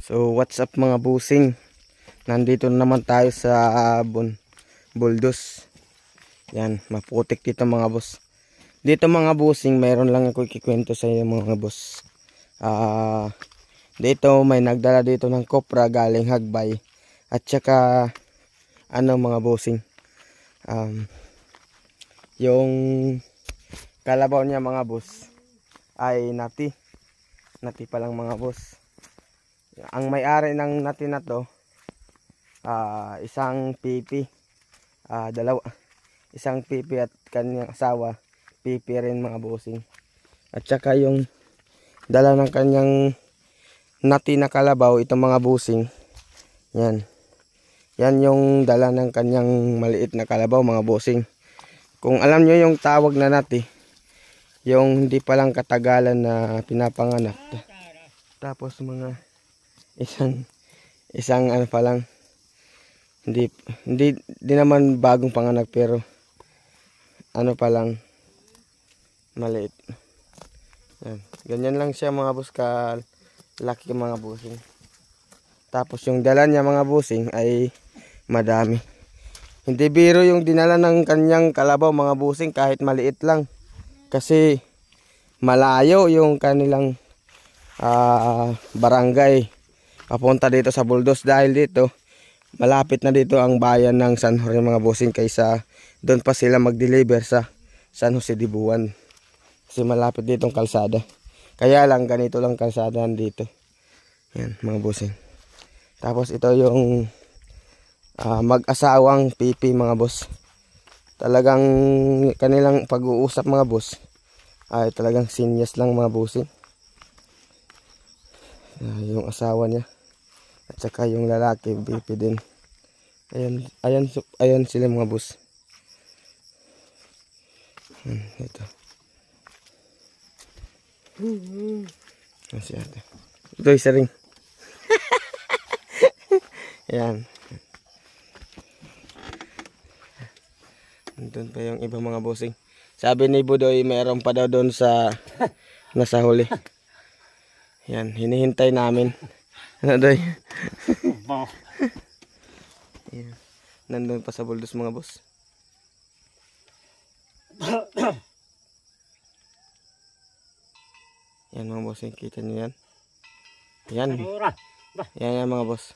So what's up mga busing? Nandito naman tayo sa Buldos. Yan, maputik dito mga boss. Dito mga busing, mayroon lang ako ikikwento sa inyo mga boss. Dito may nagdala dito ng kopra galing Hagbay. At saka mga busing, yung kalabaw niya mga boss ay nati pa lang mga boss. Ang may-ari ng nati na to, isang pipi, isang pipi at kanyang asawa, pipi rin mga busing. At saka yung dala ng kanyang nati na kalabaw, itong mga busing, yan yung dala ng kanyang maliit na kalabaw mga busing. Kung alam nyo yung tawag na nati, yung hindi pa lang katagalan na pinapanganak, tapos mga isang ano pa lang, hindi naman bagong panganak, pero ano pa lang, maliit. Yan. Ganyan lang siya mga boss, kalaki mga busing. Tapos yung dala niya mga busing ay madami. Hindi biro yung dinala ng kanyang kalabaw mga busing, kahit maliit lang. Kasi malayo yung kanilang barangay papunta dito sa Buldos, dahil dito malapit na dito ang bayan ng San Jose mga busing, kaysa doon pa sila mag-deliver sa San Jose de Buwan, kasi malapit ditong kalsada. Kaya lang ganito lang kalsada dito. Yan mga busing. Tapos ito yung mag-asawang pipi mga boss. Talagang kanilang pag-uusap mga boss ay talagang sinyas lang mga busing. Yung asawa niya at saka yung lalaki, BP din. Ayan sila mga boss. Ito. Si ate. Ito isa ring. Ayan. Doon pa yung ibang mga bossing. Sabi ni Budoy, mayroon pa daw doon sa nasa huli. Yan, hinihintay namin. Ano doy? Yan. Nandun pa sa Buldos mga boss. Yan mga boss, kita nyo yan. Yan mga boss.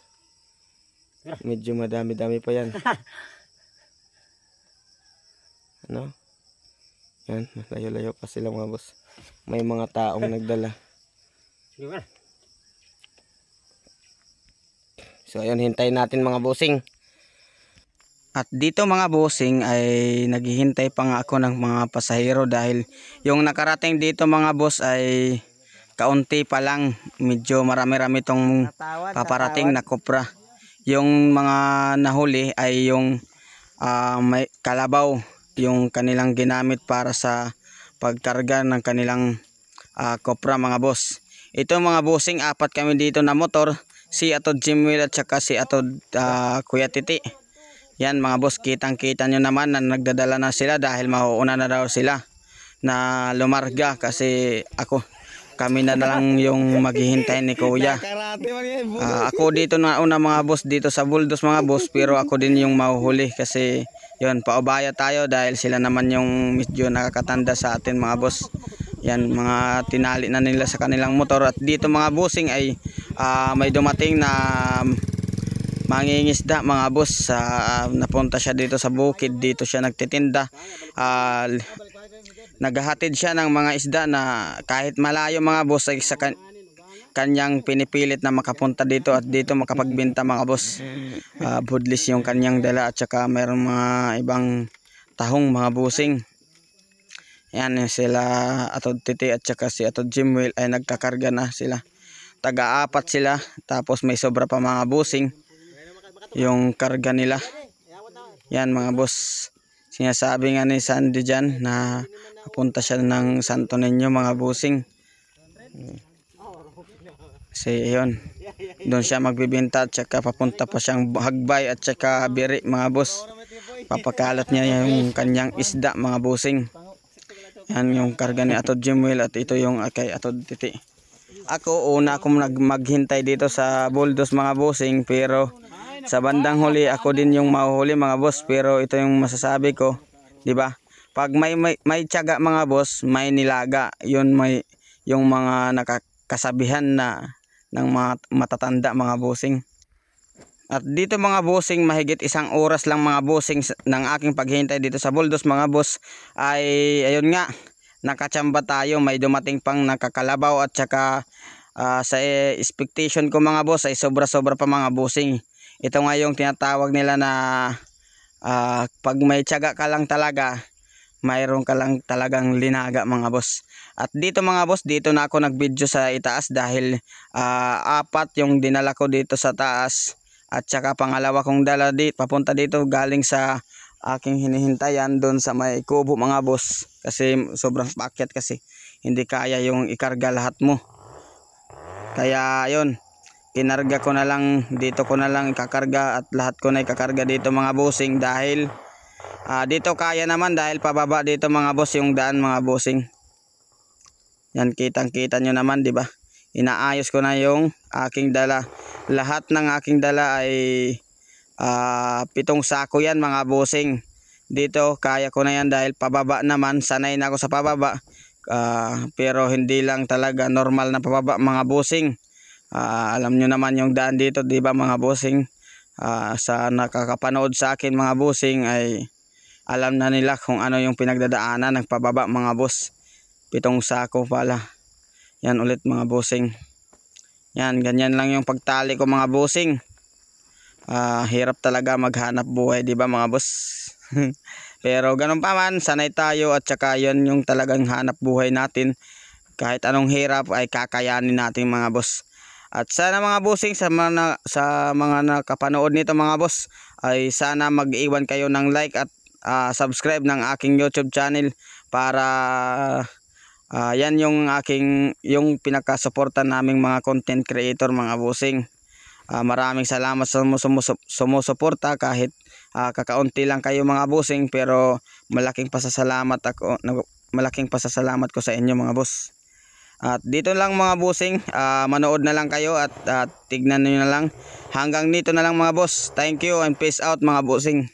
Medyo madami-dami pa yan. Ano? Yan, layo-layo pa sila mga boss. May mga taong nagdala. So ayun, hintayin natin mga bossing. At dito mga bossing ay naghihintay pa nga ako ng mga pasahero, dahil yung nakarating dito mga boss ay kaunti pa lang. Medyo marami-rami tong paparating na kopra. Yung mga nahuli ay yung may kalabaw, yung kanilang ginamit para sa pagkarga ng kanilang kopra mga boss. Ito mga bossing, 4 kami dito na motor. Si Atod Jimwell at saka si Atod Kuya Titi. Yan mga boss, kitang-kita nyo naman na nagdadala na sila, dahil mauuna na daw sila na lumarga, kasi kami na lang yung maghihintay ni Kuya. Ako dito na una mga boss dito sa Buldos mga boss, pero ako din yung mahuhuli, kasi yun, paubaya tayo dahil sila naman yung medyo nakakatanda sa atin mga boss. Yan, mga tinali na nila sa kanilang motor. At dito mga bossing ay may dumating na mangingisda mga boss. Napunta siya dito sa bukid, dito siya nagtitinda. Naghahatid siya ng mga isda na kahit malayo mga boss ay sa kanyang pinipilit na makapunta dito at dito makapagbenta mga boss. Budlis yung kanyang dala, at saka mayroong mga ibang tahong mga bossing. Yan sila Atod Titi at saka si Atod Jimwell ay nagkakarga na sila. Taga-4 sila, tapos may sobra pa mga bossing yung karga nila. Yan mga boss, sinasabi nga ni Sandy dyan na papunta siya ng Santo Niño mga bossing. Kasi yun, doon siya magbibenta, at saka papunta pa siyang Hagbay at saka Biri mga boss. Papakalat niya yung kanyang isda mga bossing. Yan yung karga ni Atod Jimwell, at ito yung kay Atod Titi. Ako una akong maghintay dito sa buldos mga bossing, pero sa bandang huli ako din yung mahuhuli mga boss. Pero ito yung masasabi ko, di ba? Pag may tiyaga mga boss, may nilaga. Yun may yung mga nakakasabihan na ng mga matatanda mga bossing. At dito mga bossing, mahigit 1 oras lang mga bossing ng aking paghihintay dito sa buldos mga boss, ay ayun nga, nakachamba tayo. May dumating pang nakakalabaw at saka sa expectation ko mga boss ay sobra-sobra pa mga bossing. Ito nga yung tinatawag nila na pag may tiyaga ka lang talaga, mayroon ka lang talagang linaga mga boss. At dito mga boss, dito na ako nag-video sa itaas dahil 4 yung dinala ko dito sa taas. At saka pangalawa kong dala dito, papunta dito galing sa aking hinihintayan doon sa may kubo mga boss. Kasi sobrang pakyat kasi hindi kaya yung ikarga lahat mo. Kaya yun, kinarga ko na lang, dito ko na lang ikakarga at lahat ko na ikakarga dito mga bossing. Dahil dito kaya naman dahil pababa dito mga boss yung daan mga bossing. Yan, kitang kita nyo naman, di ba? Inaayos ko na yung aking dala. Lahat ng aking dala ay 7 sako yan mga bossing. Dito kaya ko na yan dahil pababa naman, sanay na ako sa pababa. Pero hindi lang talaga normal na pababa mga bossing. Alam nyo naman yung daan dito, di ba mga bossing? Sa nakakapanood sa akin mga bossing ay alam na nila kung ano yung pinagdadaanan ng pababa mga boss. 7 sako pala. Yan ulit mga bossing. Yan, ganyan lang yung pagtali ko mga bossing. Hirap talaga maghanap buhay, di ba mga boss? Pero ganun pa man, sanay tayo at saka yun yung talagang hanap buhay natin. Kahit anong hirap ay kakayanin natin mga boss. At sana mga bossing, sa mga nakapanood nito mga boss, ay sana mag-iwan kayo ng like at subscribe ng aking YouTube channel para yan yung yung pinakasuporta naming mga content creator mga bossing. Maraming salamat sa sumusuporta kahit kakaunti lang kayo mga bossing, pero malaking pasasalamat ko sa inyo mga boss. At dito lang mga bossing, manood na lang kayo at tignan niyo na lang. Hanggang dito na lang mga boss. Thank you and peace out mga bossing.